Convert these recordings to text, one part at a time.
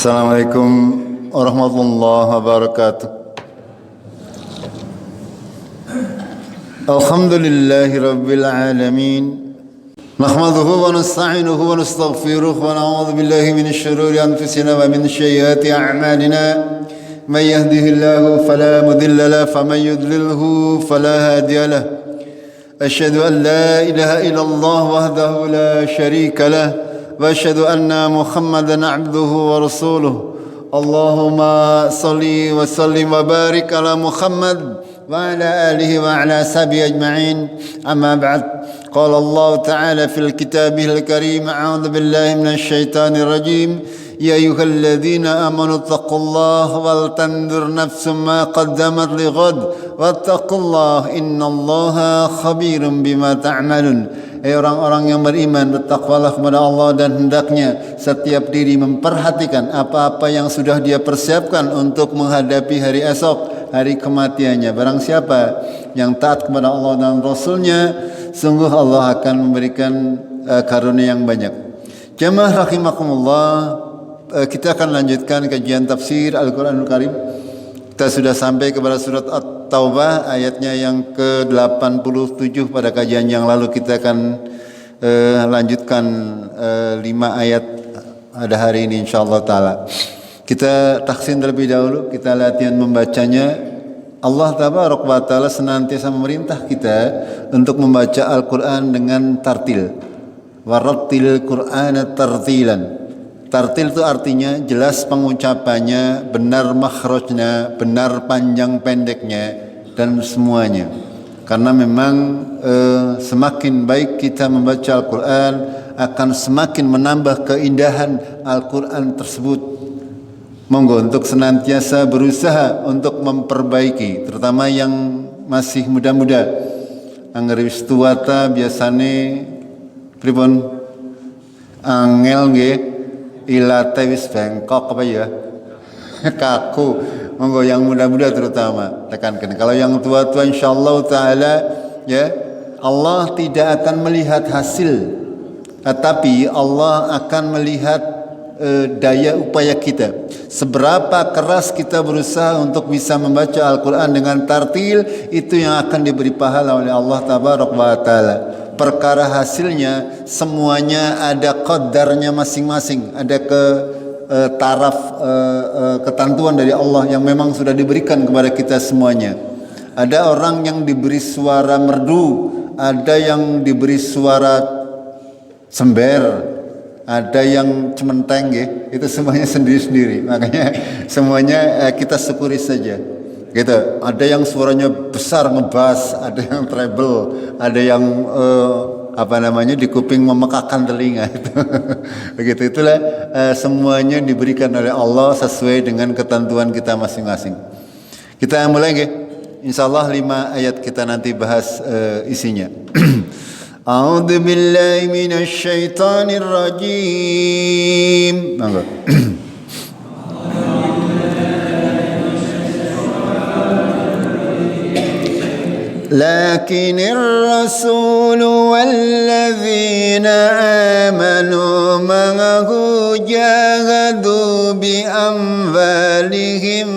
Assalamualaikum warahmatullahi wabarakatuh. Alhamdulillahi rabbil alamin. Nahmaduhu wa nasta'inuhu wa nastaghfiruh wa na'udzu billahi minasy syururi anfusina wa min sayyiati a'malina. May yahdihillahu fala mudilla lahu wa may yudlilhu fala hadiya lahu. Asyhadu an la ilaha illallah wahdahu la syarika lahu. وأشهد أن محمدا عبده ورسوله اللهم صل وسلم وبارك على محمد وعلى آله وعلى أصحابه أجمعين أما بعد قال الله تعالى في الكتاب الكريم أعوذ بالله من الشيطان الرجيم يا أيها الذين آمنوا اتقوا الله ولتنظر نفس ما قدمت لغد واتقوا الله إن الله خبير بما تعملون. Orang-orang yang beriman, bertakwalah kepada Allah dan hendaknya setiap diri memperhatikan apa-apa yang sudah dia persiapkan untuk menghadapi hari esok, hari kematiannya. Barang siapa yang taat kepada Allah dan Rasulnya, sungguh Allah akan memberikan karunia yang banyak. Jamaah rahimakumullah, kita akan lanjutkan kajian tafsir Al-Quranul Karim. Kita sudah sampai kepada surat At-Taubah ayatnya yang ke-87 pada kajian yang lalu. Kita akan lanjutkan 5 ayat pada hari ini insyaallah taala. Kita taksin terlebih dahulu, kita latihan membacanya. Allah tabaraka wa taala senantiasa memerintah kita untuk membaca Al-Qur'an dengan tartil. Warattil Qur'ana tartilan. Tartil itu artinya jelas pengucapannya, benar makhrajnya, benar panjang pendeknya dan semuanya. Karena memang semakin baik kita membaca Al-Quran akan semakin menambah keindahan Al-Quran tersebut. Monggo untuk senantiasa berusaha untuk memperbaiki, terutama yang masih muda-muda. Angger wis tuwata biasane pripun angel nggih. Ilate wis bengkok apa ya? Kaku. Monggo yang muda-muda terutama tekankan. Kalau yang tua-tua insyaallah taala ya, Allah tidak akan melihat hasil, tetapi Allah akan melihat daya upaya kita. Seberapa keras kita berusaha untuk bisa membaca Al-Qur'an dengan tartil, itu yang akan diberi pahala oleh Allah tabaraka wa taala. Perkara hasilnya semuanya ada qadarnya masing-masing, ada taraf ketentuan dari Allah yang memang sudah diberikan kepada kita semuanya. Ada orang yang diberi suara merdu, ada yang diberi suara sember, ada yang cementeng ya. Itu semuanya sendiri-sendiri. Makanya semuanya kita syukuri saja. Gitu. Ada yang suaranya besar ngebas, ada yang treble, ada yang di kuping memekakan telinga. Begitu itulah semuanya diberikan oleh Allah sesuai dengan ketentuan kita masing-masing. Kita mulai nggih. Insyaallah 5 ayat kita nanti bahas isinya. A'udzu billahi minasy syaithanir rajim. Monggo. لكن الرسول والذين آمنوا معه جاهدوا بأموالهم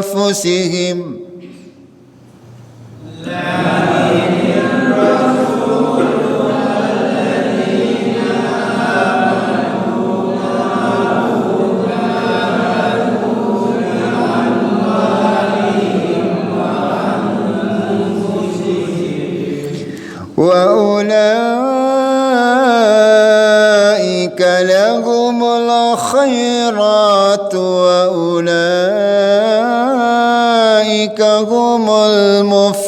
وأنفسهم وأولئك لهم الخيرات وأولئك هم المفلحون.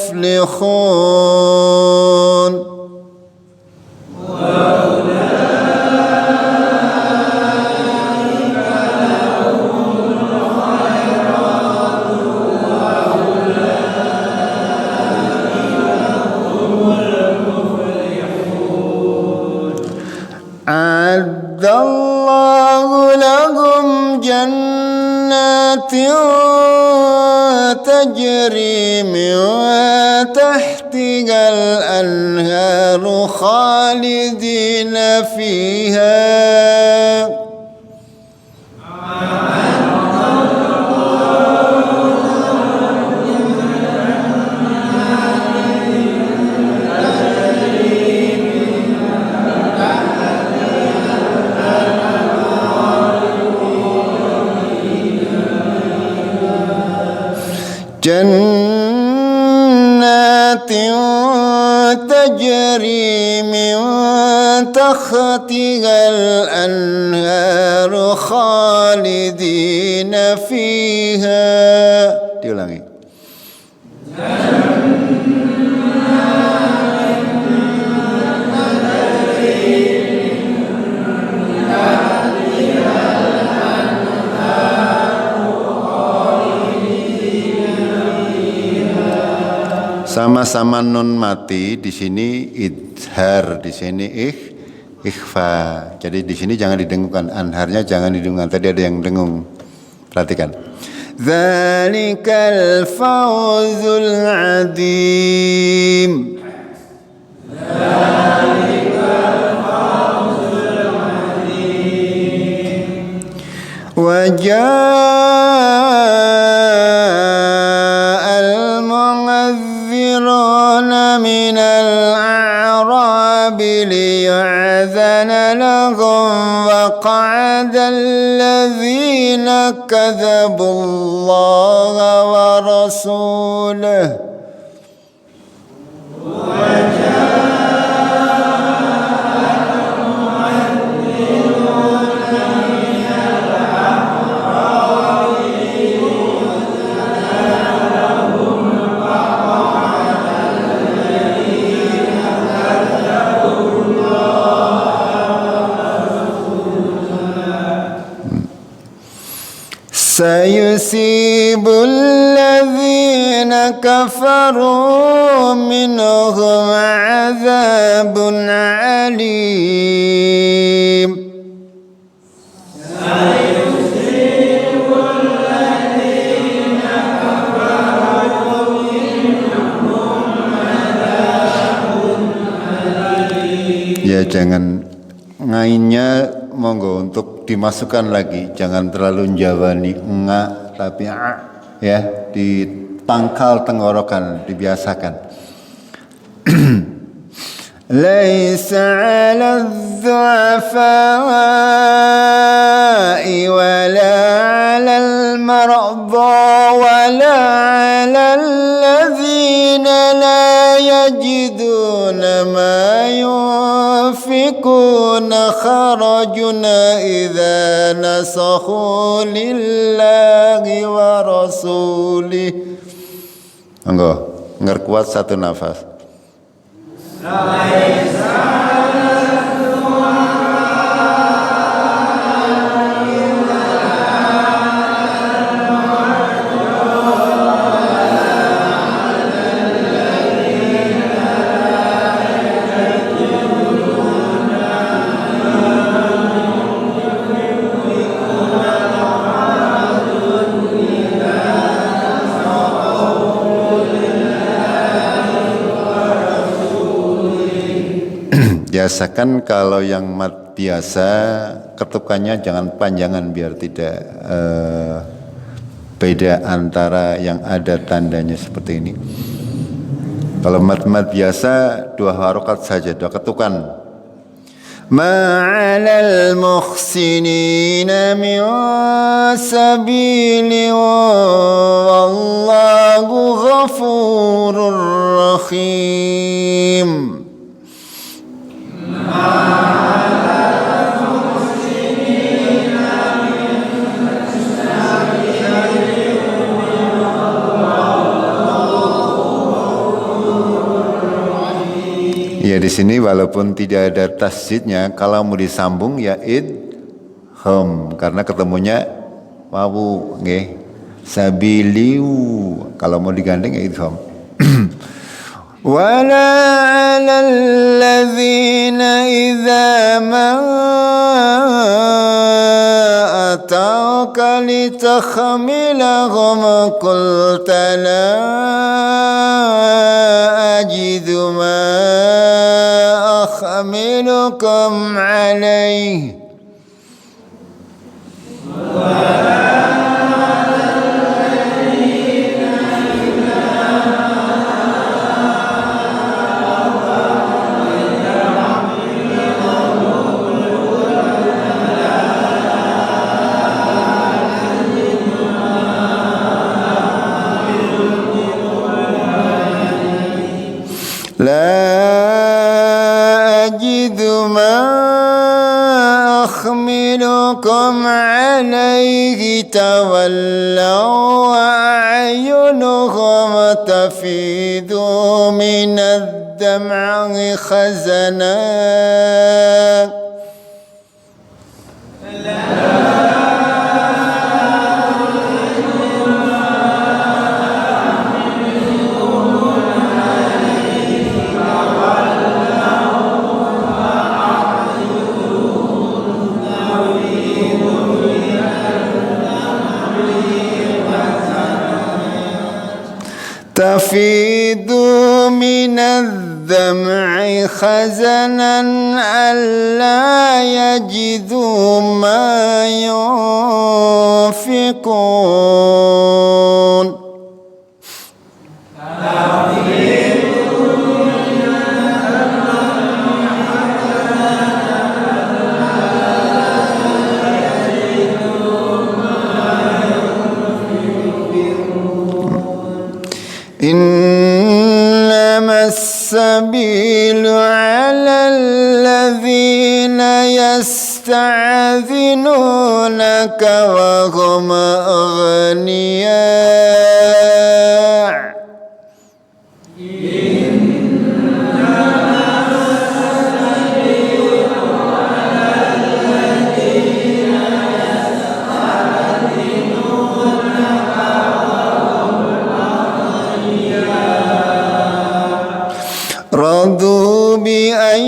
أعد الله لهم جنات تجري من تحتها الأنهار خالدين فيها تحتها الأنهار خالدين فيها. Diulangi. Sama-sama nun mati di sini idhar, di sini ikhfa. Jadi di sini jangan didengungkan, anharnya jangan didengungkan. Tadi ada yang dengung. Perhatikan. Dzalikal fawzul adzim. Dzalikal fawzul adzim. من الأعراب ليعذن لهم وقعد الذين كذبوا الله ورسوله سيصيب الذين كفروا منهم عذاب عليم. سيصيب الذين كفروا منهم عذاب عليم. Ya jangan ngainnya monggo untuk dimasukkan lagi, jangan terlalu njawani nga tapi a, ya, di pangkal tenggorokan, dibiasakan. Laisa 'alal-du'afa'i wala 'alal marḍā wala 'alal ladzina la yajiduna ma yunfikuna kharajuna idza nasakhu lillahi wa rasulih. Monggo ngerkuat satu nafas. Biasakan kalau yang mat biasa ketukannya jangan panjangan biar tidak beda antara yang ada tandanya seperti ini. Kalau mat biasa 2 harokat saja, 2 ketukan. Ma'alal muhsinina min sabili wallahu ghafurur rahim. Ya di sini walaupun tidak ada tasjidnya, kalau mau disambung ya idgham karena ketemunya wawu nggih. Sabiliu kalau mau digandeng ya idgham. Wala 'alal ladzina idza ma atauka litakhmilahum qulta la ajidu ma akhmilukum alayhi la ajidu ma تحملكم عليه تولوا وأعينهم تفيض من الدمع حزنا تفيض من الدمع حزنا ألا يجدوا ما ينفقون إنما السبيل على الذين يستعذنونك وهم أغنياء رضوا بأن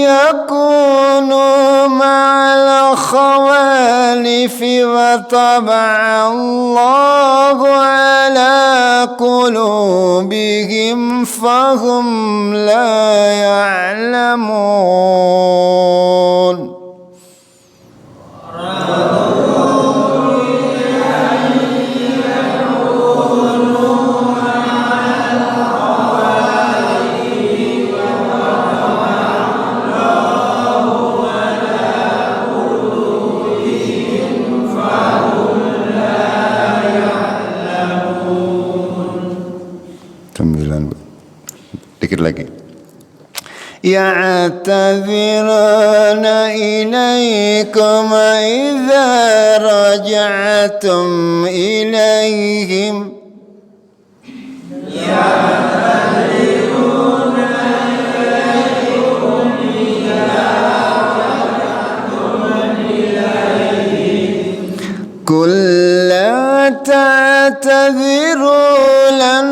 يكونوا مع الخوالف وطبع الله على قلوبهم فهم لا يعلمون Dikit lagi. يعتذرون إليكم إذا رجعتم إليهم قل لا تعتذروا لن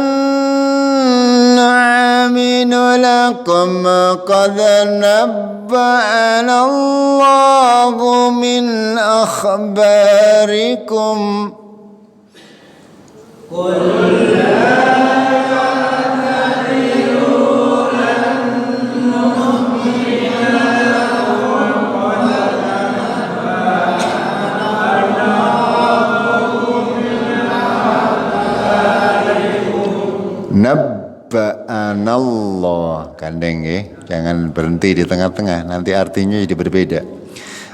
نؤمن لكم قد نبأنا الله من أخباركم Nabba'anallah, gandeng ya, jangan berhenti di tengah-tengah, nanti artinya jadi berbeda.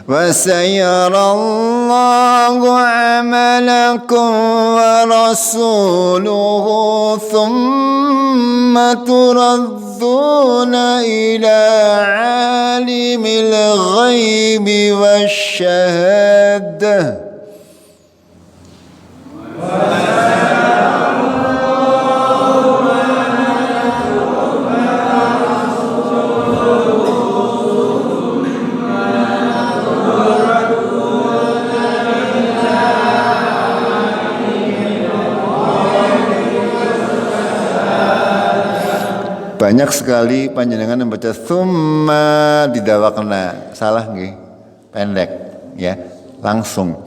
Wa sayyarallahu amalakum wa rasuluhu thumma turadduna ila alimil ghaibi wasyahadah. Banyak sekali panjenengan membaca summa didawakna, salah nggih, pendek ya, langsung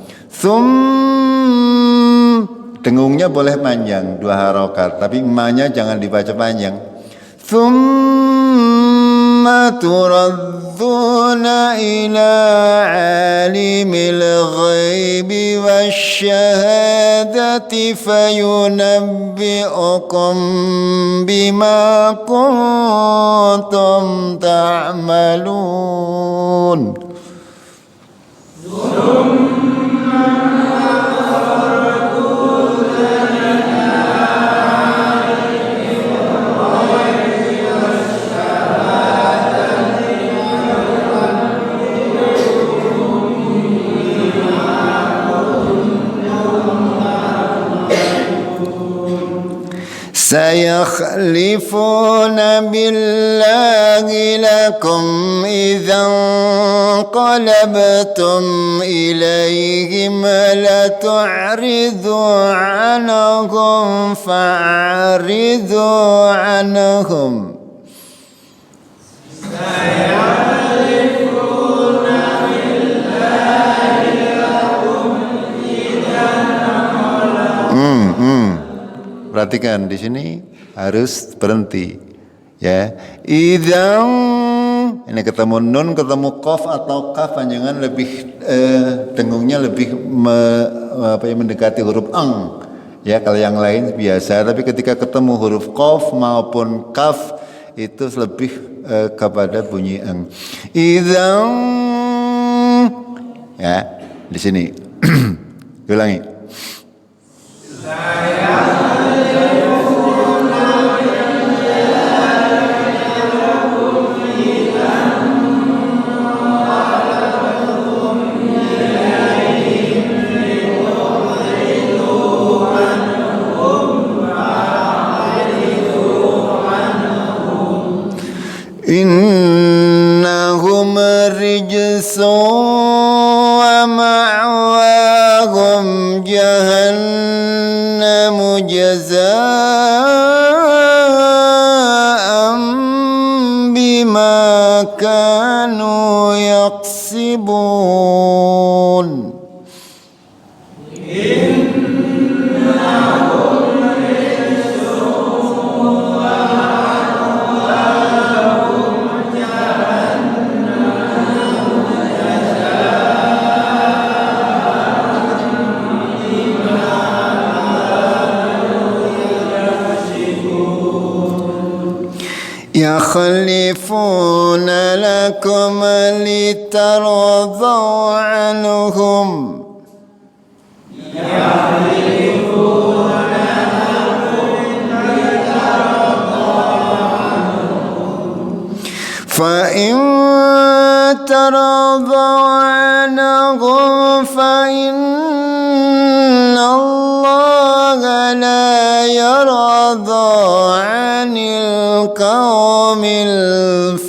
dengungnya boleh panjang 2 harokat, tapi emanya jangan dibaca panjang. Thumma turadduna ila alimil ghaibi wasyahadati fayunabbi'ukum bima kuntum ta'malun. سيحلفون بالله لكم إذا انقلبتم إليهم لتعرضوا عنهم فأعرضوا عنهم Perhatikan di sini harus berhenti, ya. Idzan, ini ketemu nun, ketemu qaf atau kaf, jangan lebih dengungnya lebih mendekati huruf ang, ya. Kalau yang lain biasa, tapi ketika ketemu huruf qaf maupun kaf itu lebih kepada bunyi ang. Idzan, ya, di sini. Ulangi. Innahum rijsun wa ma'wahum jahannam jazaa'an bima kanu yaksibun. يخلفون لكم لترضوا عنهم فإن ترضوا عنهم فإن الله لا يرضى عن القوم الفاسقين.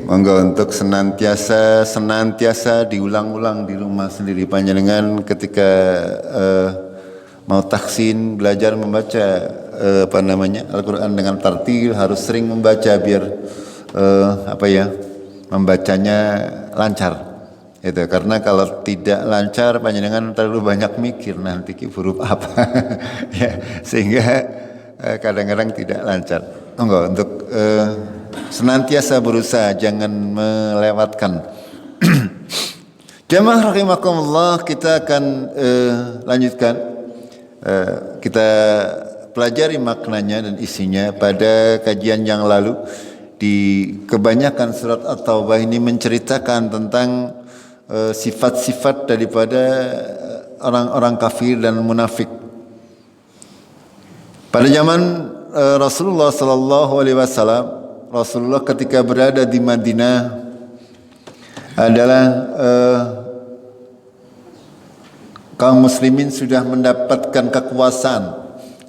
Monggo untuk senantiasa diulang-ulang di rumah sendiri panjenengan ketika mau tahsin belajar membaca Al-Quran dengan tartil, harus sering membaca biar membacanya lancar. Itu karena kalau tidak lancar panjenengan terlalu banyak mikir nanti huruf apa ya, sehingga kadang-kadang tidak lancar. Monggo untuk senantiasa berusaha jangan melewatkan. Jamaah rahimakumullah, kita akan lanjutkan. Kita pelajari maknanya dan isinya pada kajian yang lalu. Di kebanyakan surat At-Taubah ini menceritakan tentang sifat-sifat daripada orang-orang kafir dan munafik. Pada zaman Rasulullah sallallahu alaihi wasallam, Rasulullah ketika berada di Madinah adalah kaum muslimin sudah mendapatkan kekuasaan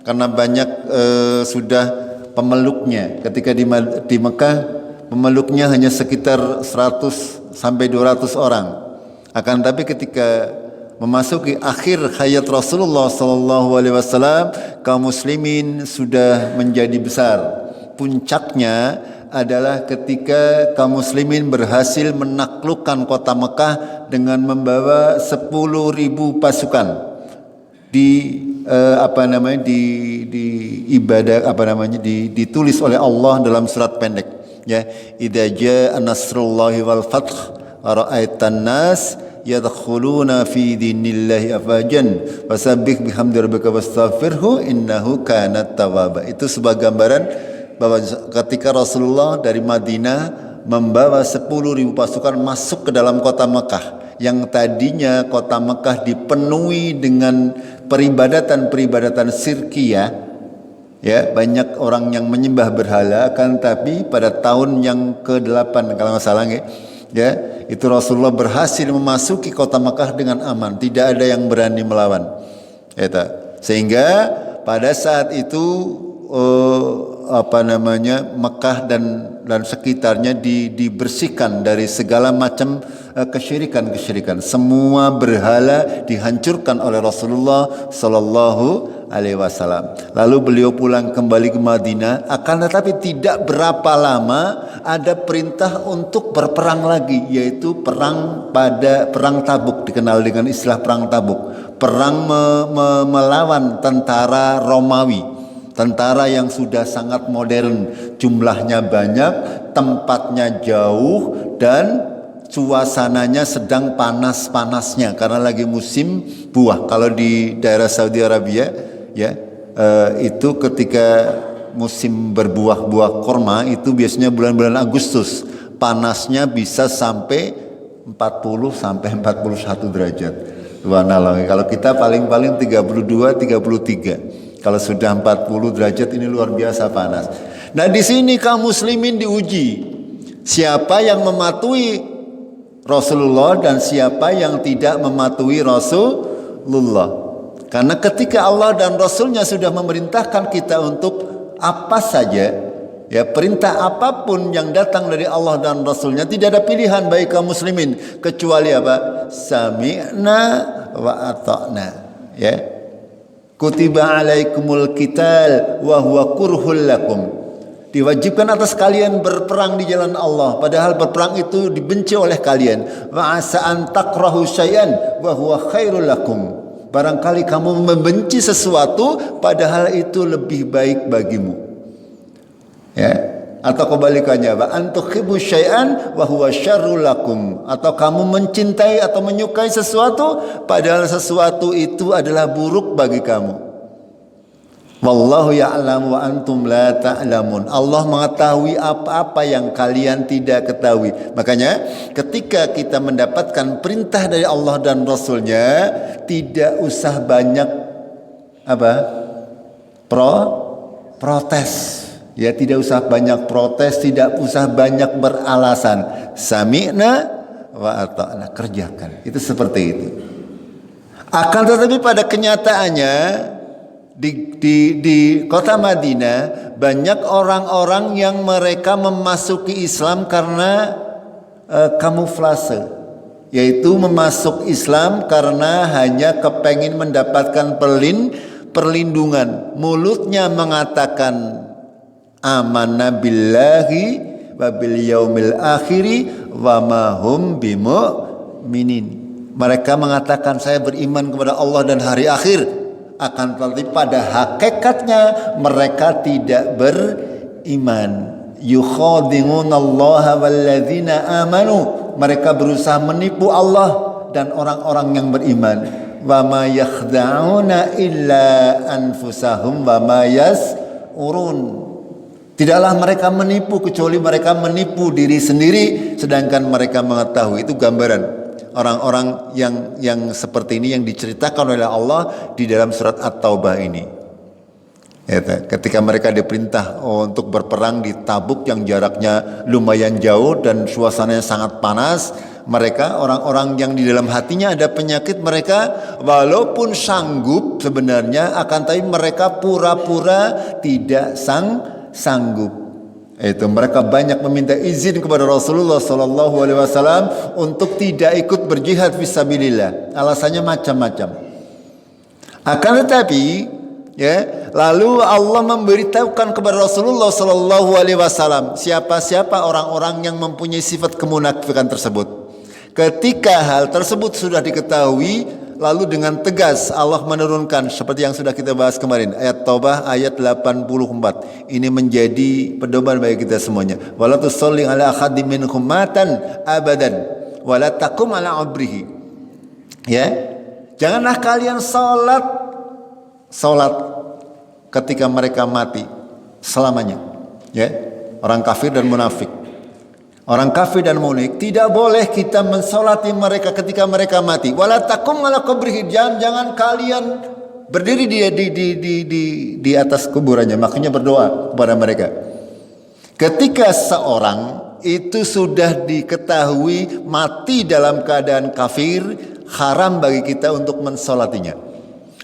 karena banyak sudah pemeluknya. Ketika di Mekah pemeluknya hanya sekitar 100 sampai 200 orang. Akan tapi ketika memasuki akhir hayat Rasulullah sallallahu alaihi wasallam, kaum muslimin sudah menjadi besar. Puncaknya adalah ketika kaum muslimin berhasil menaklukkan kota Mekah dengan membawa 10.000 pasukan ditulis oleh Allah dalam surat pendek, ya, idza jaa nasrullahi wal fath wa ra'aitan nas yadkhuluna fi dinillahi afajan fasabbih bihamdi rabbika wastaghfirhu innahu kana tawwaba. Itu sebuah gambaran bahwa ketika Rasulullah dari Madinah membawa 10.000 pasukan masuk ke dalam kota Mekah, yang tadinya kota Mekah dipenuhi dengan peribadatan syirkiyah, ya, banyak orang yang menyembah berhala, kan tapi pada tahun yang ke-8 kalau nggak salah ya, itu Rasulullah berhasil memasuki kota Mekah dengan aman, tidak ada yang berani melawan. Sehingga pada saat itu Mekah dan sekitarnya dibersihkan dari segala macam kesyirikan. Semua berhala dihancurkan oleh Rasulullah Sallallahu Alaihi Wasallam. Lalu beliau pulang kembali ke Madinah. Akan tetapi tidak berapa lama ada perintah untuk berperang lagi, yaitu perang Tabuk, dikenal dengan istilah perang Tabuk. Perang melawan tentara Romawi. Tentara yang sudah sangat modern, jumlahnya banyak, tempatnya jauh, dan suasananya sedang panas-panasnya karena lagi musim buah. Kalau di daerah Saudi Arabia, ya, itu ketika musim berbuah kurma itu biasanya bulan-bulan Agustus. Panasnya bisa sampai 40 sampai 41 derajat. Subhanallah. Kalau kita paling-paling 32, 33. Kalau sudah 40 derajat ini luar biasa panas. Nah, di sini kaum muslimin diuji. Siapa yang mematuhi Rasulullah dan siapa yang tidak mematuhi Rasulullah. Karena ketika Allah dan Rasulnya sudah memerintahkan kita untuk apa saja, ya, perintah apapun yang datang dari Allah dan Rasulnya, tidak ada pilihan bagi kaum muslimin kecuali apa? Sami'na wa ata'na, ya. Kutiba alaikumul qital wa huwa kurhul lakum. Diwajibkan atas kalian berperang di jalan Allah, padahal berperang itu dibenci oleh kalian. Wa asa an takrahu syai'an wa huwa khairul lakum. Barangkali kamu membenci sesuatu padahal itu lebih baik bagimu. Ya. Atau kebalikannya, wa antuhibbu syai'an wa huwa syarrul lakum. Atau kamu mencintai atau menyukai sesuatu padahal sesuatu itu adalah buruk bagi kamu. Wallahu ya'lamu wa antum la ta'lamun. Allah mengetahui apa-apa yang kalian tidak ketahui. Makanya ketika kita mendapatkan perintah dari Allah dan Rasulnya, tidak usah banyak protes. Ya, tidak usah banyak protes, tidak usah banyak beralasan. Sami'na wa ata'na, kerjakan. Itu seperti itu. Akan tetapi pada kenyataannya di kota Madinah banyak orang-orang yang mereka memasuki Islam karena kamuflase, yaitu memasuk Islam karena hanya kepengin mendapatkan perlindungan. Mulutnya mengatakan amanna billahi wa bil yaumil akhiri wa ma hum bimu'minin. Mereka mengatakan saya beriman kepada Allah dan hari akhir, akan tetapi pada hakikatnya mereka tidak beriman. Yukhadi'unallaha walladzina amanu. Mereka berusaha menipu Allah dan orang-orang yang beriman. Wa ma yakhda'una illa anfusahum wa ma yas'urun. Tidaklah mereka menipu kecuali mereka menipu diri sendiri, sedangkan mereka mengetahui. Itu gambaran orang-orang yang seperti ini yang diceritakan oleh Allah di dalam surat At-Taubah ini. Ya, ketika mereka diperintah untuk berperang di Tabuk yang jaraknya lumayan jauh dan suasananya sangat panas, mereka orang-orang yang di dalam hatinya ada penyakit, mereka walaupun sanggup sebenarnya, akan tapi mereka pura-pura tidak sanggup. Itu mereka banyak meminta izin kepada Rasulullah Sallallahu Alaihi Wasallam untuk tidak ikut berjihad fisabilillah. Alasannya macam-macam. Akan tetapi, ya, lalu Allah memberitahukan kepada Rasulullah Sallallahu Alaihi Wasallam siapa-siapa orang-orang yang mempunyai sifat kemunafikan tersebut. Ketika hal tersebut sudah diketahui, lalu dengan tegas Allah menurunkan seperti yang sudah kita bahas kemarin, ayat Taubah ayat 84. Ini menjadi pedoman bagi kita semuanya. Wala tusalli ala ahadin minhum matan abadan wala taqum ala abrihi. Ya. Janganlah kalian salat ketika mereka mati selamanya. Ya. Orang kafir dan munafik. orang kafir dan musyrik, tidak boleh kita mensolati mereka ketika mereka mati. Wala takum ala qabrihi, jangan kalian berdiri di atas kuburannya, makanya berdoa kepada mereka. Ketika seorang itu sudah diketahui mati dalam keadaan kafir, haram bagi kita untuk mensolatinya.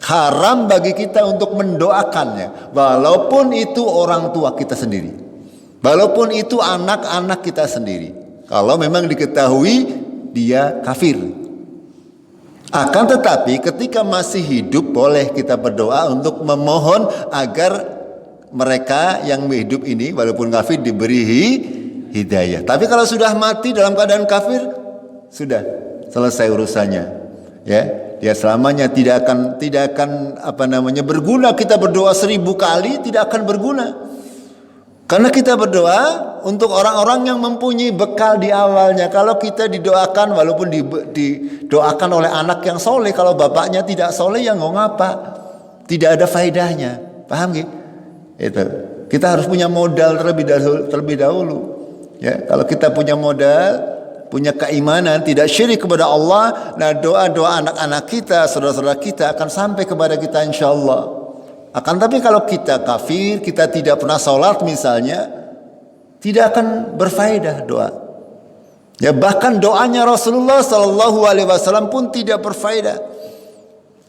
Haram bagi kita untuk mendoakannya, walaupun itu orang tua kita sendiri. Walaupun itu anak-anak kita sendiri, kalau memang diketahui dia kafir. Akan tetapi ketika masih hidup boleh kita berdoa untuk memohon agar mereka yang hidup ini walaupun kafir diberi hidayah. Tapi kalau sudah mati dalam keadaan kafir, sudah selesai urusannya. Ya, dia selamanya tidak akan berguna. Kita berdoa 1000 kali tidak akan berguna. Karena kita berdoa untuk orang-orang yang mempunyai bekal di awalnya. Kalau kita didoakan, walaupun didoakan oleh anak yang soleh, kalau bapaknya tidak soleh, ya nggak ngapa, tidak ada faedahnya. Paham gitu? Itu. Kita harus punya modal terlebih dahulu. Ya, kalau kita punya modal, punya keimanan, tidak syirik kepada Allah, nah doa-doa anak-anak kita, saudara-saudara kita akan sampai kepada kita insya Allah. Akan tapi kalau kita kafir, kita tidak pernah sholat misalnya, tidak akan berfaedah doa. Ya, bahkan doanya Rasulullah SAW pun tidak berfaedah,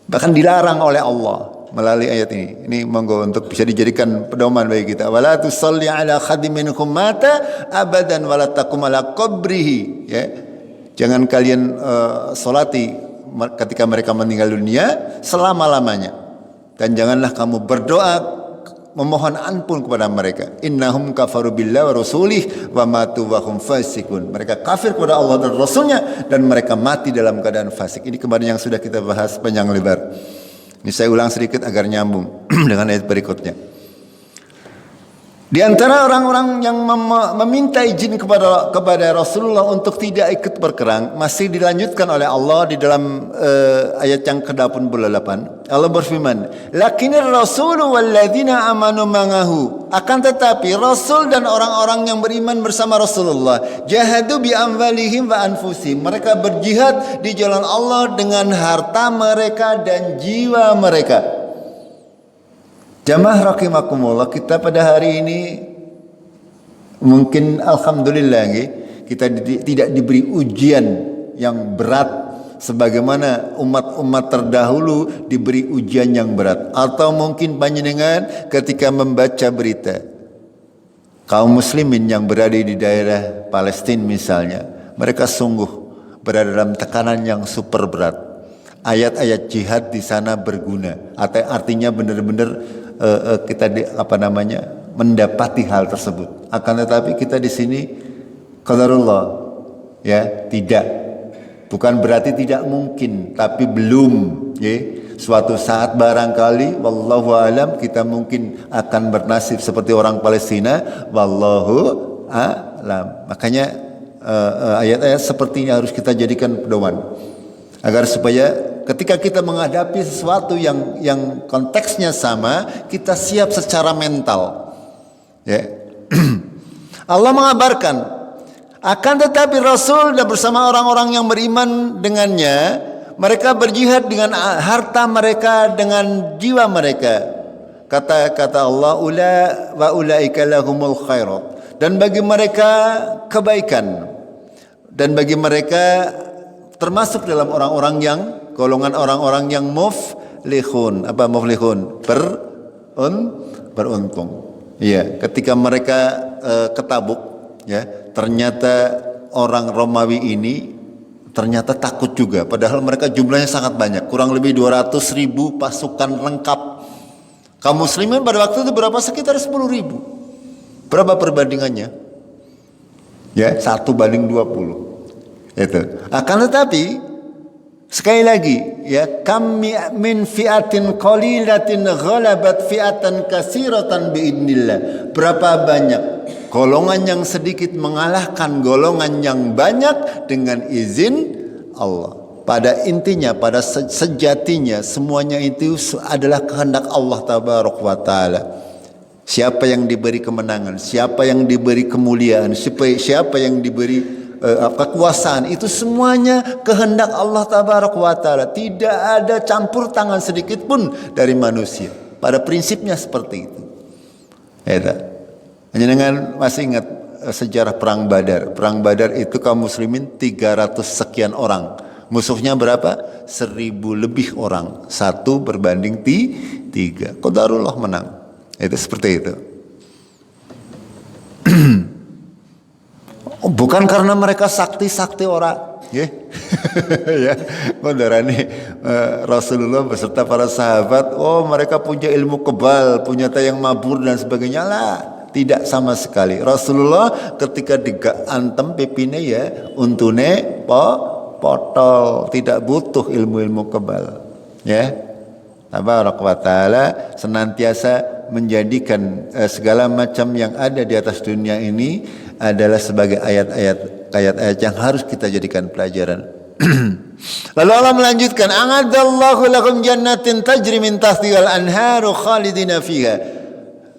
bahkan dilarang oleh Allah melalui ayat ini. Ini monggo untuk bisa dijadikan pedoman bagi kita. Wala tusalli ala khadim minkum mata abadan wala taqum ala qabrihi. Ya, jangan kalian solati ketika mereka meninggal dunia selama-lamanya. Dan janganlah kamu berdoa memohon ampun kepada mereka. Innahum kafaru billahi wa rasulih wa matu wa hum fasikun. Mereka kafir kepada Allah dan Rasulnya dan mereka mati dalam keadaan fasik. Ini kemarin yang sudah kita bahas panjang lebar. Ini saya ulang sedikit agar nyambung dengan ayat berikutnya. Di antara orang-orang yang meminta izin kepada Rasulullah untuk tidak ikut berperang, masih dilanjutkan oleh Allah di dalam ayat yang ke-88. Allah berfirman, "Lakinnir rasulu walladzina amanu ma'ahu." Akan tetapi Rasul dan orang-orang yang beriman bersama Rasulullah, jahadu bi amwalihim wa anfusihim. Mereka berjihad di jalan Allah dengan harta mereka dan jiwa mereka. Jamaah rahimakumullah, kita pada hari ini mungkin alhamdulillah kita tidak diberi ujian yang berat sebagaimana umat-umat terdahulu diberi ujian yang berat. Atau mungkin panjenengan ketika membaca berita kaum muslimin yang berada di daerah Palestina misalnya, mereka sungguh berada dalam tekanan yang super berat. Ayat-ayat jihad di sana berguna. Artinya benar-benar kita mendapati hal tersebut. Akan tetapi kita di sini qadarullah, ya, bukan berarti tidak mungkin, tapi belum, ya. Suatu saat barangkali wallahu alam kita mungkin akan bernasib seperti orang Palestina, wallahu alam. Makanya ayat-ayat seperti ini harus kita jadikan pedoman agar supaya ketika kita menghadapi sesuatu yang konteksnya sama, kita siap secara mental. Ya. Allah mengabarkan, akan tetapi Rasul dan bersama orang-orang yang beriman dengannya, mereka berjihad dengan harta mereka, dengan jiwa mereka. Kata Allah, wa ulaika lahumul khairat. Dan bagi mereka kebaikan. Dan bagi mereka termasuk dalam orang-orang yang golongan orang-orang yang muflihun. Apa muflihun? Beruntung. Iya, ketika mereka ke Tabuk, ya, ternyata orang Romawi ini ternyata takut juga, padahal mereka jumlahnya sangat banyak, kurang lebih 200.000 pasukan lengkap. Kaum muslimin pada waktu itu berapa? Sekitar 10.000. Berapa perbandingannya? Ya, 1:20. Itu. Akan tetapi sekali lagi, ya, kam min fi'atin qalilatin ghalabat fi'atan katsiratan biidznillah. Berapa banyak golongan yang sedikit mengalahkan golongan yang banyak dengan izin Allah. Pada intinya, pada sejatinya semuanya itu adalah kehendak Allah tabaraka wa taala. Siapa yang diberi kemenangan, siapa yang diberi kemuliaan, siapa yang diberi kekuasaan, itu semuanya kehendak Allah Tabaraka wa Ta'ala. Tidak ada campur tangan sedikit pun dari manusia. Pada prinsipnya seperti itu. Ya, hanya dengan masih ingat sejarah perang Badar. Perang Badar itu kaum muslimin 300 sekian orang. Musuhnya berapa? 1000 lebih orang. 1 berbanding 3. Qadarullah menang. Itu seperti itu. Bukan karena mereka sakti-sakti orang, ya. Ya, beneran nih Rasulullah beserta para sahabat, oh mereka punya ilmu kebal, punya tayang mabur dan sebagainya lah. Tidak sama sekali. Rasulullah ketika diantem pipine ya, untune potol, tidak butuh ilmu-ilmu kebal. Ya. Tabaraka wa Ta'ala senantiasa menjadikan segala macam yang ada di atas dunia ini adalah sebagai ayat-ayat yang harus kita jadikan pelajaran. Lalu Allah melanjutkan, a'adallahu lakum jannatin tajri min tahtihal anharu khalidina fiha.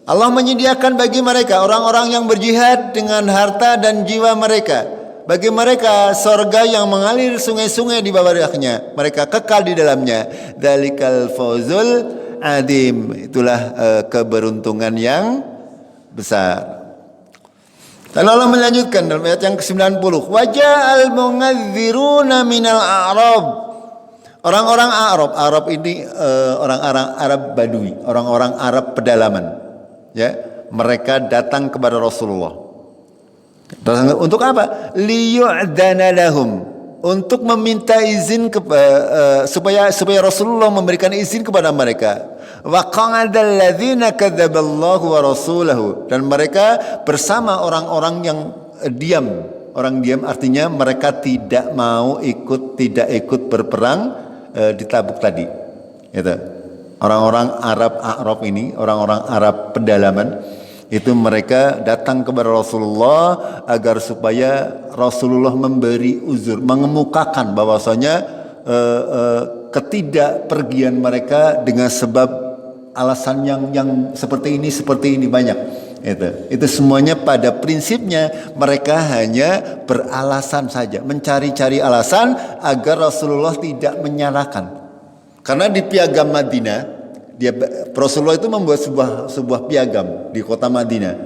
Allah menyediakan bagi mereka orang-orang yang berjihad dengan harta dan jiwa mereka, bagi mereka surga yang mengalir sungai-sungai di bawahnya, mereka kekal di dalamnya. Dzalikal fawzul adim, itulah keberuntungan yang besar. Lalu Allah melanjutkan dalam ayat yang ke-90, waja'al munadziruna minal a'rab. Orang-orang Arab ini orang-orang Arab Badui, orang-orang Arab pedalaman. Ya, mereka datang kepada Rasulullah. Untuk apa? Liyu'dana lahum, untuk meminta izin supaya Rasulullah memberikan izin kepada mereka. Wa qa'adal ladzina kadzdzaballahu wa rasulahu, dan mereka bersama orang-orang yang diam. Orang diam artinya mereka tidak ikut berperang di Tabuk tadi. Gitu. Orang-orang Arab ini, orang-orang Arab pedalaman, itu mereka datang kepada Rasulullah agar supaya Rasulullah memberi uzur, mengemukakan bahwasanya ketidakpergian mereka dengan sebab alasan yang seperti ini banyak. Itu semuanya pada prinsipnya mereka hanya beralasan saja, mencari-cari alasan agar Rasulullah tidak menyalahkan. Karena di piagam Madinah, Rasulullah itu membuat sebuah piagam di kota Madinah.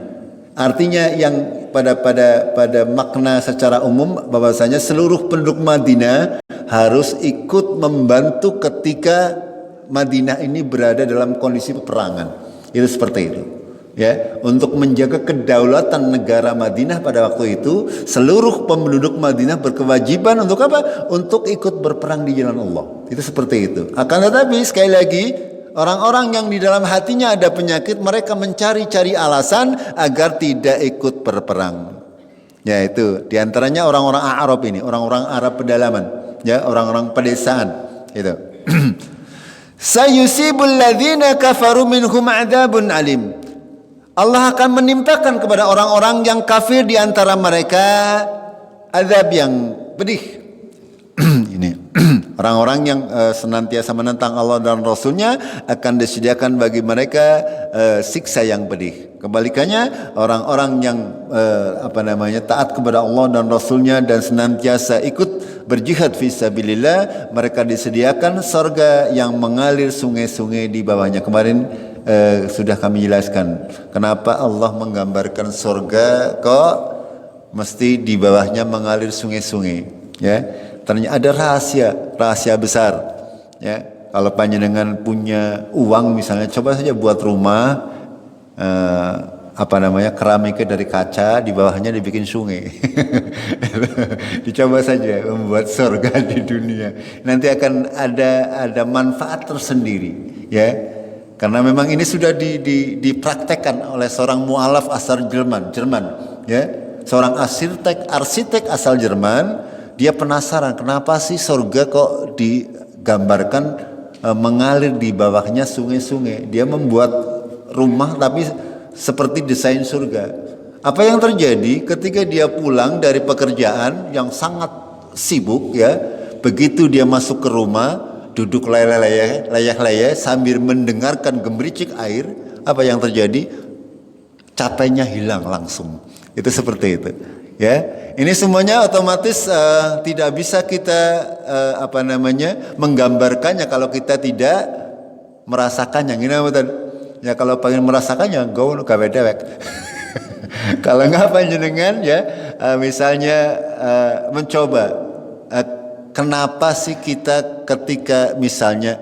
Artinya yang pada makna secara umum bahwasanya seluruh penduduk Madinah harus ikut membantu ketika Madinah ini berada dalam kondisi peperangan. Itu seperti itu. Ya, untuk menjaga kedaulatan negara Madinah pada waktu itu, seluruh penduduk Madinah berkewajiban untuk apa? Untuk ikut berperang di jalan Allah. Itu seperti itu. Akan tetapi sekali lagi, orang-orang yang di dalam hatinya ada penyakit, mereka mencari-cari alasan agar tidak ikut berperang. Ya, itu diantaranya orang-orang Arab ini, orang-orang Arab pedalaman, ya, orang-orang pedesaan. Itu. Sayusibul ladzina kafaru minhum adzabun alim. Allah akan menimpakan kepada orang-orang yang kafir di antara mereka azab yang pedih. Ini orang-orang yang senantiasa menentang Allah dan Rasulnya akan disediakan bagi mereka siksa yang pedih. Kebalikannya, orang-orang yang taat kepada Allah dan Rasulnya dan senantiasa ikut berjihad fisabilillah, mereka disediakan surga yang mengalir sungai-sungai di bawahnya. Kemarin sudah kami jelaskan kenapa Allah menggambarkan surga kok mesti di bawahnya mengalir sungai-sungai. Ya, ternyata ada rahasia besar. Ya, kalau panjenengan punya uang misalnya, coba saja buat rumah keramiknya dari kaca, di bawahnya dibikin sungai. Dicoba saja membuat surga di dunia, nanti akan ada manfaat tersendiri. Ya, karena memang ini sudah dipraktekkan oleh seorang mualaf asal Jerman, ya, seorang arsitek asal Jerman. Dia penasaran kenapa sih surga kok digambarkan mengalir di bawahnya sungai-sungai. Dia membuat rumah tapi seperti desain surga. Apa yang terjadi ketika dia pulang dari pekerjaan yang sangat sibuk, ya, begitu dia masuk ke rumah, duduk leyeh-leyeh sambil mendengarkan gemericik air, apa yang terjadi? capeknya hilang langsung. Itu seperti itu. Ya, ini semuanya otomatis tidak bisa kita menggambarkannya kalau kita tidak merasakannya. Gini betul. Ya kalau pengen merasakannya, go gawe dewek. Kalau nggak panjenengan ya, misalnya mencoba, kenapa sih kita ketika misalnya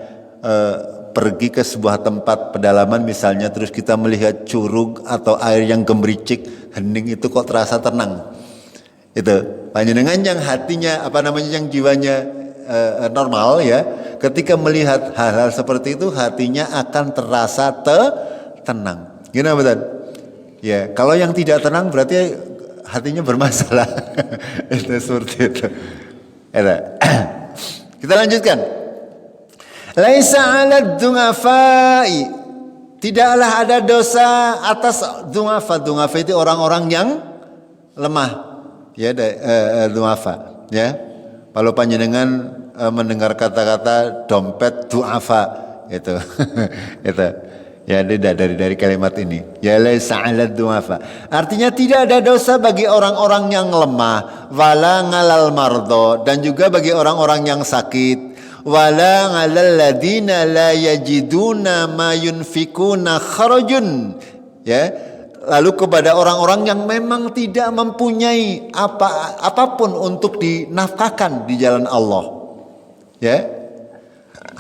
pergi ke sebuah tempat pedalaman misalnya, terus kita melihat curug atau air yang gemericik, hening itu kok terasa tenang? Itu panjenengan yang hatinya yang jiwanya normal ya, ketika melihat hal-hal seperti itu hatinya akan terasa tenang. Gimana betul? Ya, kalau yang tidak tenang berarti hatinya bermasalah. Itu seperti itu. Kita lanjutkan. Laisa 'alad du'afai, tidaklah ada dosa atas du'afa. Du'afa itu orang-orang yang lemah. Ya, du'afa. Ya, kalau panjenengan mendengar kata-kata dompet du'afa itu, itu. Ya, dari kalimat ini. Ya, laisa 'alad du'afa. Artinya tidak ada dosa bagi orang-orang yang lemah, wala 'alal mardo, dan juga bagi orang-orang yang sakit, wala 'alal ladina la yajiduna ma yunfikuna kharajun. Ya. Lalu kepada orang-orang yang memang tidak mempunyai apapun untuk dinafkahkan di jalan Allah. Ya.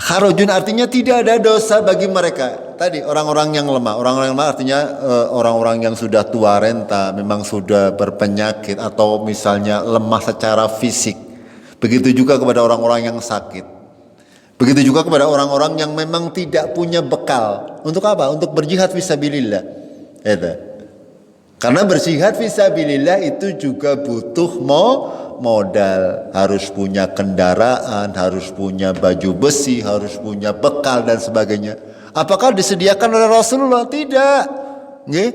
Kharajun artinya tidak ada dosa bagi mereka. Tadi orang-orang yang lemah. Orang-orang yang lemah artinya orang-orang yang sudah tua renta, memang sudah berpenyakit atau misalnya lemah secara fisik. Begitu juga kepada orang-orang yang sakit. Begitu juga kepada orang-orang yang memang tidak punya bekal. Untuk apa? Untuk berjihad fisabilillah. Itu. Karena berjihad fisabilillah itu juga butuh modal, harus punya kendaraan, harus punya baju besi, harus punya bekal dan sebagainya. Apakah disediakan oleh Rasulullah? Tidak. Nggih.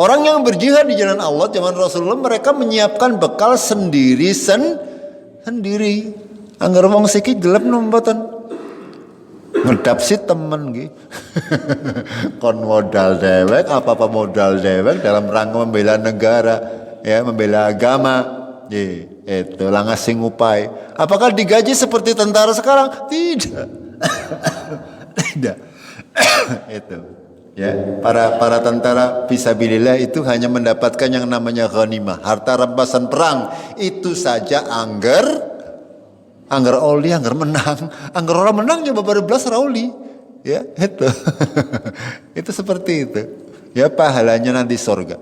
Orang yang berjihad di jalan Allah zaman Rasulullah, mereka menyiapkan bekal sendiri. Angger wong siki gelap mboten. Ngedap si temen nggih. Kon modal dewek, apa modal dewek dalam rangka membela negara, ya, membela agama. Itu langas sing upai. Apakah digaji seperti tentara sekarang? Tidak. Tidak. Itu. Ya, para tentara fisabilillah itu hanya mendapatkan yang namanya ghanimah, harta rampasan perang. Itu saja angger oli, angger menang, angger orang menang coba baru belas rauli, ya itu, itu seperti itu, ya pahalanya nanti surga.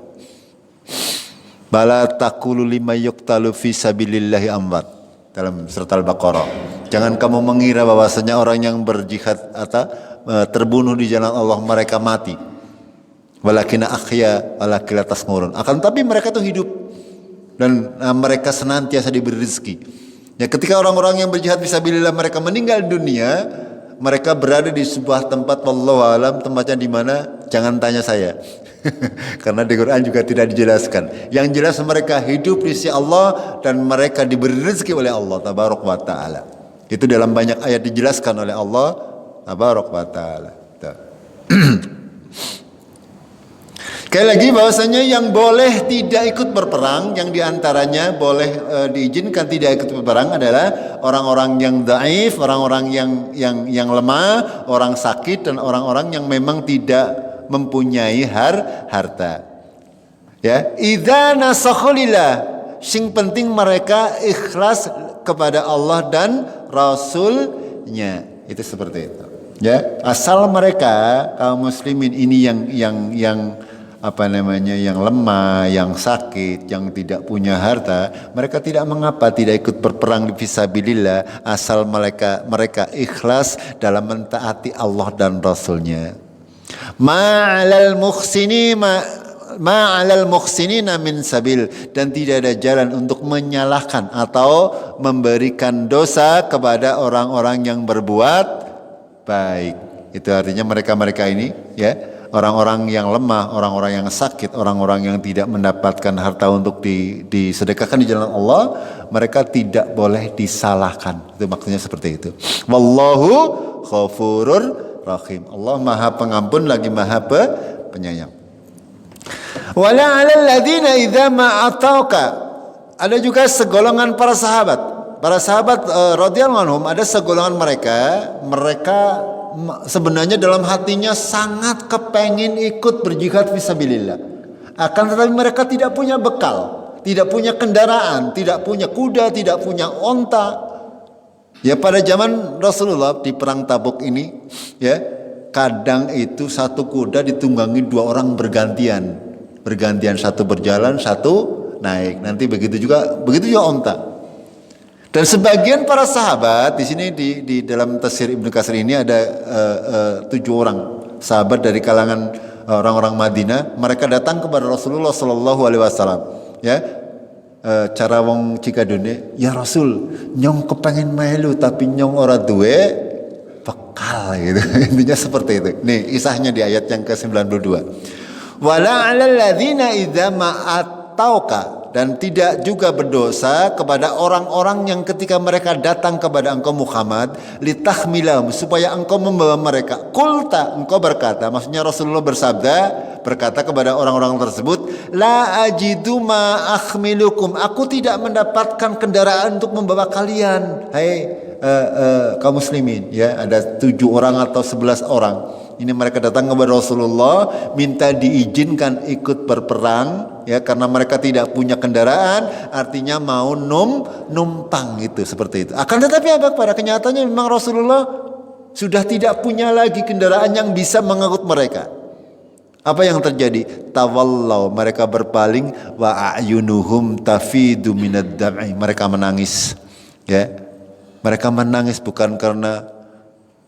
Bala taqulu lima yuqtalu fi sabilillahi amwat, dalam surat Al-Baqarah. Jangan kamu mengira bahwasanya orang yang berjihad atau terbunuh di jalan Allah mereka mati. Walakina akhya walakila tasmurun. Akan tapi mereka itu hidup dan mereka senantiasa diberi rezeki. Ya, ketika orang-orang yang berjihad fisabilillah mereka meninggal dunia, mereka berada di sebuah tempat wallahu alam, tempatnya di mana jangan tanya saya. Karena di Quran juga tidak dijelaskan. Yang jelas mereka hidup di sisi Allah dan mereka diberi rezeki oleh Allah tabaraka wa taala. Itu dalam banyak ayat dijelaskan oleh Allah tabaraka wa taala. Sekali lagi bahwasanya yang boleh tidak ikut berperang, yang diantaranya boleh diizinkan tidak ikut berperang adalah orang-orang yang dhaif, orang-orang yang lemah, orang sakit, dan orang-orang yang memang tidak mempunyai harta. Ya, idza nasakhalillah, sing penting mereka ikhlas kepada Allah dan Rasulnya. Itu seperti itu. Ya, asal mereka kaum muslimin ini yang yang lemah, yang sakit, yang tidak punya harta, mereka tidak mengapa tidak ikut berperang di fisabilillah asal mereka ikhlas dalam mentaati Allah dan Rasulnya. Ma'alal muhsinina min sabil, dan tidak ada jalan untuk menyalahkan atau memberikan dosa kepada orang-orang yang berbuat baik. Itu artinya mereka ini, ya, orang-orang yang lemah, orang-orang yang sakit, orang-orang yang tidak mendapatkan harta untuk disedekahkan di jalan Allah, mereka tidak boleh disalahkan. Itu maksudnya seperti itu. Wallahu ghafurur rahim. Allah Maha Pengampun lagi Maha Penyayang. Wala 'alal ladzina idza ma atauka. Ada juga segolongan para sahabat. Para sahabat radhiyallahu anhum, ada segolongan mereka sebenarnya dalam hatinya sangat kepengin ikut berjihad fisabilillah. Akan tetapi mereka tidak punya bekal, tidak punya kendaraan, tidak punya kuda, tidak punya onta. Ya, pada zaman Rasulullah di perang Tabuk ini, ya, kadang itu satu kuda ditunggangi dua orang bergantian, satu berjalan, satu naik. Nanti begitu juga onta. Dan sebagian para sahabat di sini di dalam tafsir Ibnu Katsir ini ada 7 orang sahabat dari kalangan orang-orang Madinah. Mereka datang kepada Rasulullah Sallallahu Alaihi Wasallam. Ya, cara wong Cikadune, ya Rasul, nyong kepengen melu tapi nyong ora duwe bekal gitu. Intinya seperti itu. Nih kisahnya di ayat yang ke-92. Wala 'alal ladzina idza ma atauka, dan tidak juga berdosa kepada orang-orang yang ketika mereka datang kepada engkau Muhammad litahmilahum, supaya engkau membawa mereka. Qulta, engkau berkata, maksudnya Rasulullah berkata kepada orang-orang tersebut, la ajidu ma akhmilukum, aku tidak mendapatkan kendaraan untuk membawa kalian. Hai kaum muslimin, ya, ada 7 orang atau 11 orang. Ini mereka datang kepada Rasulullah minta diizinkan ikut berperang, ya, karena mereka tidak punya kendaraan, artinya mau numpang gitu, seperti itu. Akan tetapi apa, pada kenyataannya memang Rasulullah sudah tidak punya lagi kendaraan yang bisa mengangkut mereka. Apa yang terjadi? Tawallau, mereka berpaling, wa a'yunuhum tafidu minad dam'i, mereka menangis, ya. Mereka menangis bukan karena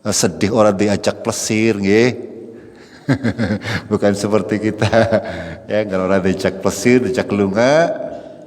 sedih orang diajak plesir, nggih. Bukan seperti kita, ya, kalau orang diajak plesir, diajak lunga,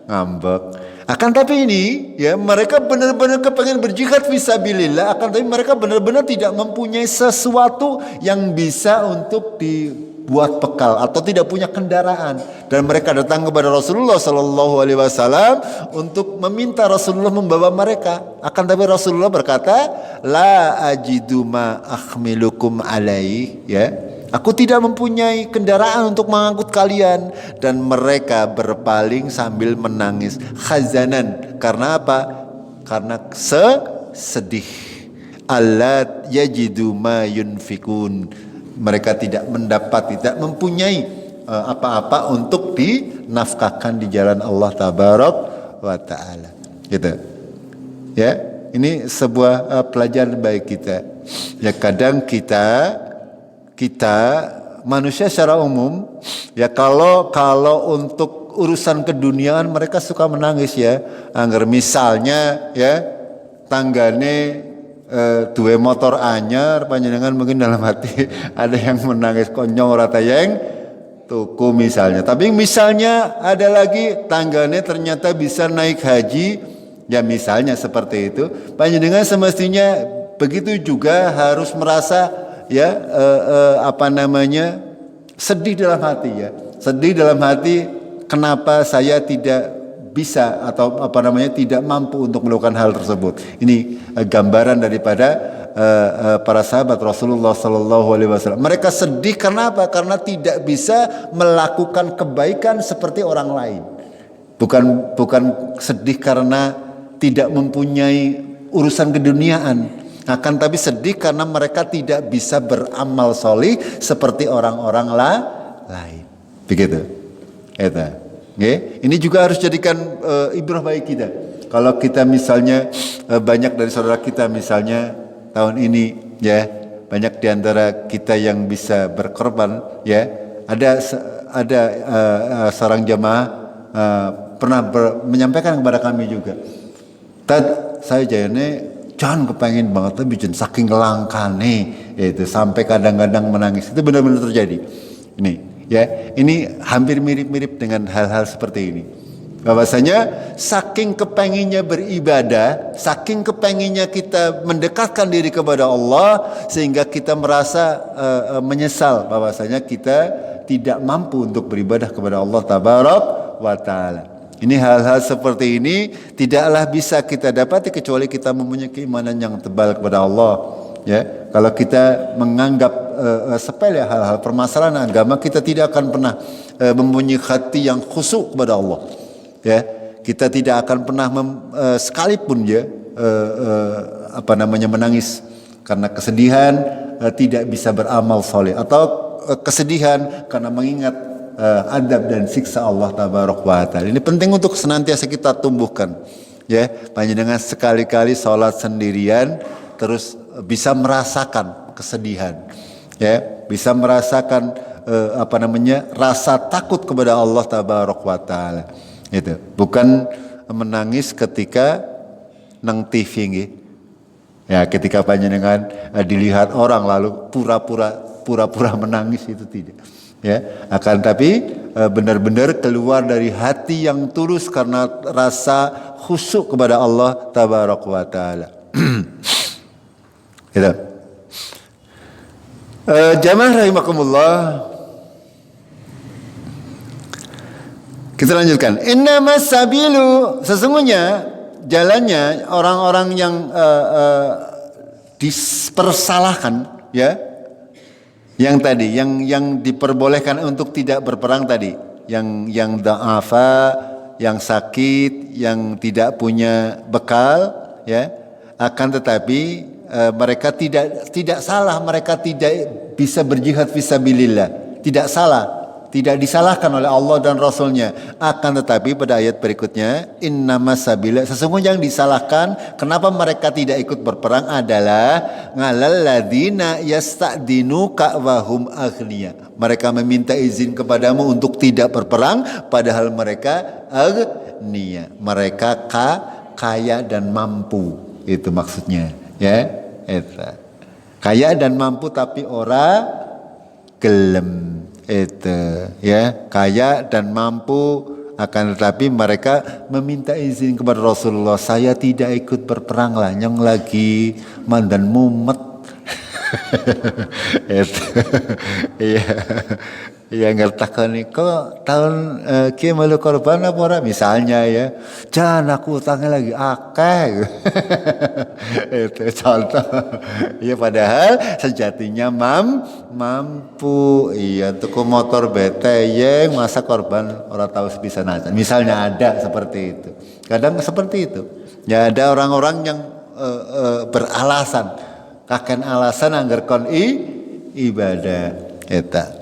ngambek. Akan tapi ini, ya, mereka benar-benar kepengen berjihad fisabilillah, akan tapi mereka benar-benar tidak mempunyai sesuatu yang bisa untuk dibuat bekal atau tidak punya kendaraan, dan mereka datang kepada Rasulullah Sallallahu Alaihi Wasallam untuk meminta Rasulullah membawa mereka. Akan tapi Rasulullah berkata, la ajidu ma akhmilukum alaih, ya, aku tidak mempunyai kendaraan untuk mengangkut kalian. Dan mereka berpaling sambil menangis, khazanan, karena apa? Karena sedih. Allat yajidu ma yunfikun, mereka tidak mempunyai apa-apa untuk dinafkahkan di jalan Allah Tabarak wa Ta'ala, gitu. Ya, ini sebuah pelajaran bagi kita. Ya, kadang kita manusia secara umum, ya, kalau untuk urusan keduniaan mereka suka menangis, ya. Angger misalnya, ya, tanggane dua motor anyar, panjenengan mungkin dalam hati ada yang menangis, konyol rata yang tuku misalnya. Tapi misalnya ada lagi tanggane ternyata bisa naik haji, ya, misalnya seperti itu. Panjenengan semestinya begitu juga harus merasa, ya, sedih dalam hati, ya. Sedih dalam hati, kenapa saya tidak bisa atau tidak mampu untuk melakukan hal tersebut. Ini gambaran daripada para sahabat Rasulullah Sallallahu Alaihi Wasallam. Mereka sedih karena apa? Karena tidak bisa melakukan kebaikan seperti orang lain. Bukan sedih karena tidak mempunyai urusan keduniaan, akan tapi sedih karena mereka tidak bisa beramal solih seperti orang-orang lain. Begitu. Eta. Okay. Ini juga harus jadikan ibrah bagi kita. Kalau kita misalnya banyak dari saudara kita misalnya tahun ini, ya, banyak di antara kita yang bisa berkorban, ya. Ada seorang jamaah pernah menyampaikan kepada kami juga. Saya jangan kepengen banget tapi saking langkane, itu sampai kadang-kadang menangis. Itu benar-benar terjadi. Ini, ya, ini hampir mirip-mirip dengan hal-hal seperti ini. Bahwasanya saking kepenginnya beribadah, saking kepenginnya kita mendekatkan diri kepada Allah, sehingga kita merasa menyesal bahwasanya kita tidak mampu untuk beribadah kepada Allah Tabarak wa Ta'ala. Ini hal-hal seperti ini tidaklah bisa kita dapati kecuali kita mempunyai keimanan yang tebal kepada Allah, Ya, kalau kita menganggap sepele hal-hal permasalahan agama, kita tidak akan pernah mempunyai hati yang khusyuk kepada Allah. Ya, kita tidak akan pernah sekalipun ya menangis karena kesedihan, tidak bisa beramal soleh, atau kesedihan karena mengingat adab dan siksa Allah tabaraka wa taala. Ini penting untuk senantiasa kita tumbuhkan. Ya, panjenengan sekali-kali sholat sendirian terus bisa merasakan kesedihan, ya, bisa merasakan rasa takut kepada Allah tabaraka wa taala. Itu bukan menangis ketika nang TV nggih. Ya, ketika panjenengan dilihat orang lalu pura-pura menangis, itu tidak. Ya, akan tapi benar-benar keluar dari hati yang tulus karena rasa khusyuk kepada Allah tabaraka wa taala. Gitu. Jamaah rahimakumullah. Kita lanjutkan. Innamas sabilu, sesungguhnya jalannya orang-orang yang dipersalahkan, ya, yang tadi, yang diperbolehkan untuk tidak berperang tadi, yang da'afa, yang sakit, yang tidak punya bekal, ya, akan tetapi mereka tidak salah, mereka tidak bisa berjihad fisabilillah, tidak salah, tidak disalahkan oleh Allah dan Rasulnya. Akan tetapi pada ayat berikutnya, innamas sabila, sesungguhnya yang disalahkan kenapa mereka tidak ikut berperang adalah ngalal ladina yasta'dinuka wa hum aghniya. Mereka meminta izin kepadamu untuk tidak berperang padahal mereka aghniya, mereka kaya dan mampu. Itu maksudnya, ya. Itu kaya dan mampu tapi ora gelem. Itu, ya, kaya dan mampu, akan tetapi mereka meminta izin kepada Rasulullah, saya tidak ikut berperang lah, nyong lagi mandan mumet. Itu, iya, iya, ngertakan nih, kok tahun kia malu korban apa ora, misalnya, ya, jangan aku utangnya lagi akeh. Itu contoh. Ya, padahal sejatinya mampu. Iya, tuku motor BTY masa korban orang tahu sepisan aja. Misalnya ada seperti itu. Kadang seperti itu. Ya, ada orang-orang yang beralasan, kaken alasan anggar kon ibadah. Eta.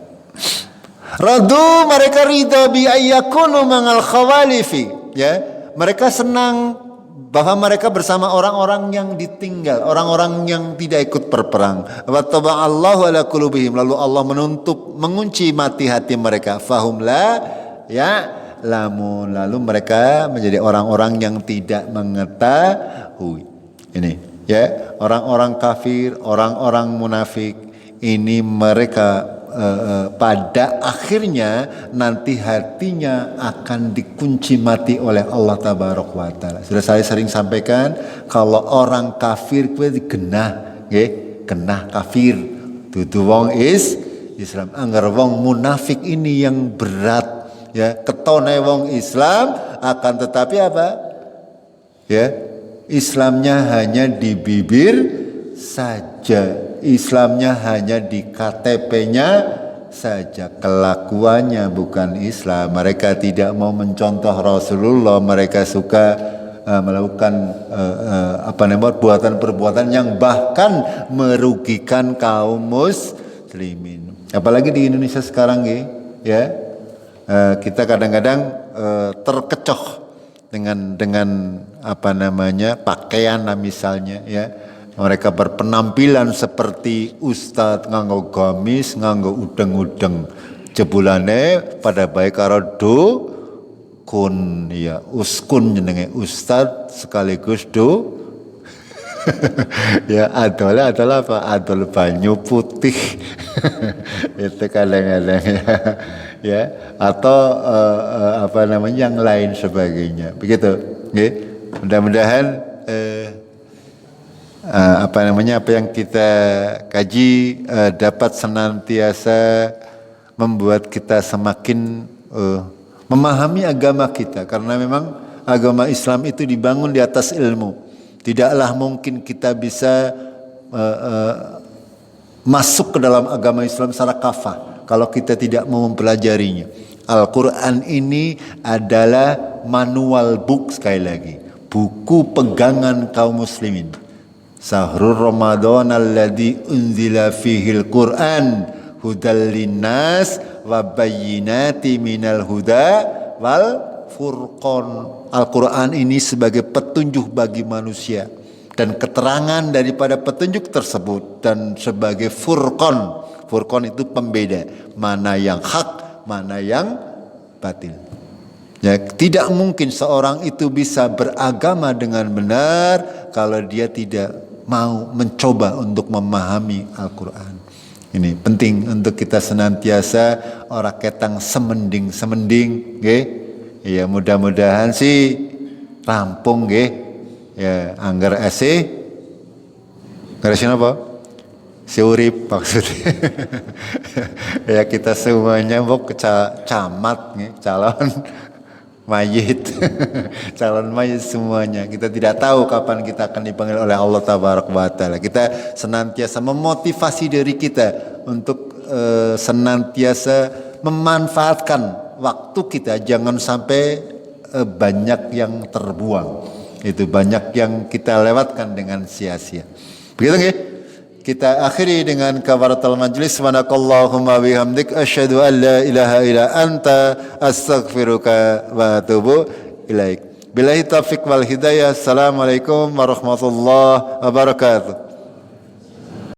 Radu, mereka ridha bi ayyakunu mangal khawalifi. Ya, mereka senang bahwa mereka bersama orang-orang yang ditinggal, orang-orang yang tidak ikut berperang. Wa taba'allahu ala qulubihim, lalu Allah mengunci mati hati mereka. Fahum la ya lamun, lalu mereka menjadi orang-orang yang tidak mengetahui. Ini, ya, orang-orang kafir, orang-orang munafik ini mereka pada akhirnya nanti hatinya akan dikunci mati oleh Allah tabaraka wa taala. Sudah saya sering sampaikan, kalau orang kafir kuwi digenah, nggih, genah kafir. Dudu wong Islam. Anggar wong munafik ini yang berat, ya, ketone wong Islam, akan tetapi apa? Ya, Islamnya hanya di bibir saja. Islamnya hanya di KTP-nya saja, kelakuannya bukan Islam. Mereka tidak mau mencontoh Rasulullah, mereka suka melakukan perbuatan-perbuatan yang bahkan merugikan kaum muslimin. Apalagi di Indonesia sekarang, ya, kita kadang-kadang terkecoh dengan pakaian misalnya, ya. Mereka berpenampilan seperti ustadz, nganggo gamis, nganggo udeng-udeng. Jebulane pada baik karo kun, ya, uskun jenenge ustadz sekaligus ya, adalah apa? Adol banyu putih. Itu kadang-kadang, ya, atau yang lain sebagainya. Begitu, nggih. Mudah-mudahan apa yang kita kaji dapat senantiasa membuat kita semakin memahami agama kita, karena memang agama Islam itu dibangun di atas ilmu. Tidaklah mungkin kita bisa masuk ke dalam agama Islam secara kafah kalau kita tidak mau mempelajarinya. Al-Quran ini adalah manual book, sekali lagi, buku pegangan kaum muslimin. Sahrul Ramadan alladzi unzila fihil Quran hudal linnas wa bayyinati minal huda wal furqan. Al-Quran ini sebagai petunjuk bagi manusia dan keterangan daripada petunjuk tersebut, dan sebagai furqan. Furqan itu pembeda mana yang hak, mana yang batil. Ya, tidak mungkin seorang itu bisa beragama dengan benar kalau dia tidak mau mencoba untuk memahami Al-Quran. Ini penting untuk kita senantiasa ora ketang semending, nggih. Ya, mudah-mudahan sih rampung, nggih. Ya, anggar ese ngarasin apa? Seurip maksudnya. Ya, kita semuanya mbok camat nih, calon mayit. Calon mayit semuanya. Kita tidak tahu kapan kita akan dipanggil oleh Allah Tabaraka wa Ta'ala. Kita senantiasa memotivasi diri kita untuk senantiasa memanfaatkan waktu kita, jangan sampai banyak yang terbuang. Itu banyak yang kita lewatkan dengan sia-sia. Begitu nggih? Kita akhiri dengan kafaratul majlis. Subhanakallahumma bihamdik asyhadu an la ilaha illa anta astaghfiruka wa atubu ilaik. Billahi taufiq wal hidayah. Assalamualaikum warahmatullahi wabarakatuh.